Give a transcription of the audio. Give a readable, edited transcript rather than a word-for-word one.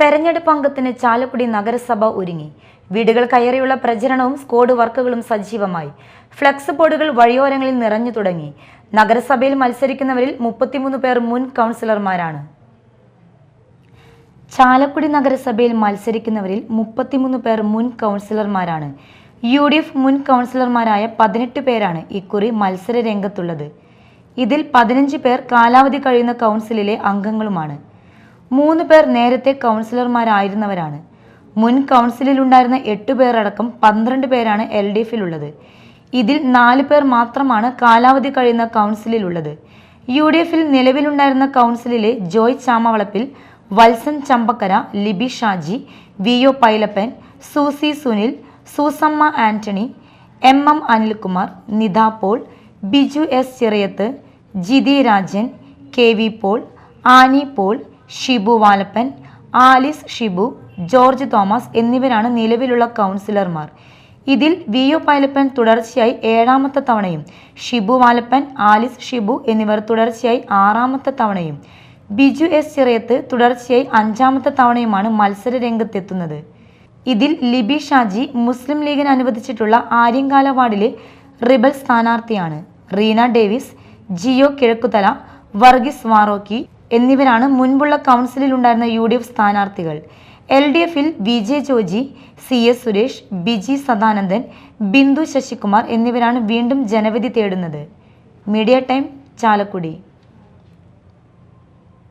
തെരഞ്ഞെടുപ്പ് അംഗത്തിന് ചാലക്കുടി നഗരസഭ ഒരുങ്ങി. വീടുകൾ കയറിയുള്ള പ്രചരണവും സ്ക്വാഡ് വർക്കുകളും സജീവമായി. ഫ്ലക്സ് ബോർഡുകൾ വഴിയോരങ്ങളിൽ നിറഞ്ഞു തുടങ്ങി. നഗരസഭയിൽ മത്സരിക്കുന്നവരിൽ 33 പേർ മുൻ കൗൺസിലർമാരാണ്. ചാലക്കുടി നഗരസഭയിൽ മത്സരിക്കുന്നവരിൽ 33 പേർ മുൻ കൗൺസിലർമാരാണ്. UDF മുൻ കൗൺസിലർമാരായ 18 പേരാണ് ഇക്കുറി മത്സര രംഗത്തുള്ളത്. ഇതിൽ 15 പേർ കാലാവധി കഴിയുന്ന കൗൺസിലിലെ അംഗങ്ങളുമാണ്. 3 പേർ നേരത്തെ കൗൺസിലർമാരായിരുന്നവരാണ്. മുൻ കൗൺസിലിലുണ്ടായിരുന്ന 8 പേർ അടക്കം 12 പേരാണ് LDFിലുള്ളത്. ഇതിൽ 4 പേർ മാത്രമാണ് കാലാവധി കഴിയുന്ന കൗൺസിലിലുള്ളത്. UDFിൽ നിലവിലുണ്ടായിരുന്ന കൗൺസിലിലെ Joy Chamavalappil, Valsan Chambakkara, Libi Shaji, VO Pailappan, Susie Sunil, Susamma Antony, MM Anilkumar, Nitha Paul, Biju S Chirayath, Jithi Rajan, KV Paul, Annie Paul, Shibu Valappan, Alice Shibu, George Thomas എന്നിവരാണ് നിലവിലുള്ള കൗൺസിലർമാർ. ഇതിൽ VO പൈലപ്പൻ തുടർച്ചയായി 7ാമത്തെ തവണയും, ഷിബു വാലപ്പൻ, ആലിസ് ഷിബു എന്നിവർ തുടർച്ചയായി 6ാമത്തെ തവണയും, ബിജു S ചിറയത്ത് തുടർച്ചയായി 5ാമത്തെ തവണയുമാണ് മത്സര രംഗത്തെത്തുന്നത്. ഇതിൽ ലിബി ഷാജി മുസ്ലിം ലീഗിന് അനുവദിച്ചിട്ടുള്ള ആര്യങ്കാല വാർഡിലെ റിബൽ സ്ഥാനാർത്ഥിയാണ്. റീന ഡേവിസ്, ജിയോ കിഴക്കുതല, വർഗീസ് വാറോക്കി എന്നിവരാണ് മുൻപുള്ള കൗൺസിലിൽ ഉണ്ടായിരുന്ന UDF സ്ഥാനാർത്ഥികൾ. LDFിൽ VJ ജോജി, CS സുരേഷ്, ബിജി സദാനന്ദൻ, ബിന്ദു ശശികുമാർ എന്നിവരാണ് വീണ്ടും ജനവിധി തേടുന്നത്. Media time, Chalakudy.